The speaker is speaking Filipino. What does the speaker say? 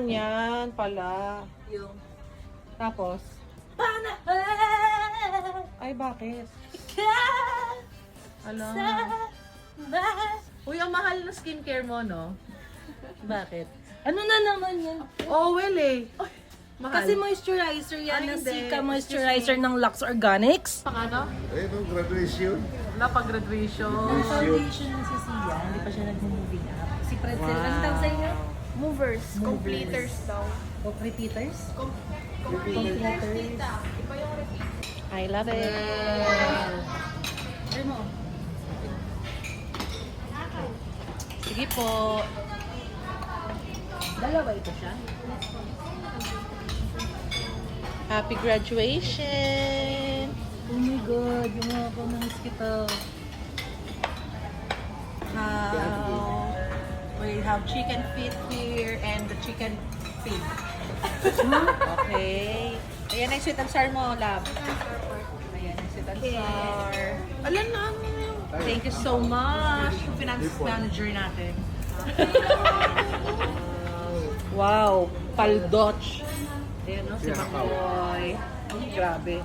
yan pala. Yung Tapos, panahon ay bakit? Alam. Uy, ang mahal na skincare mo, no? Bakit? Ano na naman yan? Oh, well eh. Mahal. Kasi moisturizer yan, Ay, na hindi. Sika moisturizer ng Lux Organics. Pang ano? No, graduation. Wala pag-graduation. Ang foundation ng si Sia, hindi pa siya nag-moving up. Si Pretzel, ano tawag sa inyo? Movers, completers daw. O repeaters? Completers. I love it. Ano mo? Sige po. Dalawa ito siya. Happy graduation. Oh my God, yung mga ko ng kita. We have chicken feet here and the chicken feet. Okay. Ayan ang sweet and sour mo, love. Ayan ang sweet and sour. Alam na, thank you so much. Yung finance manager natin. Wow, paldoch. Ayan no, si Makoy. Ay, grabe.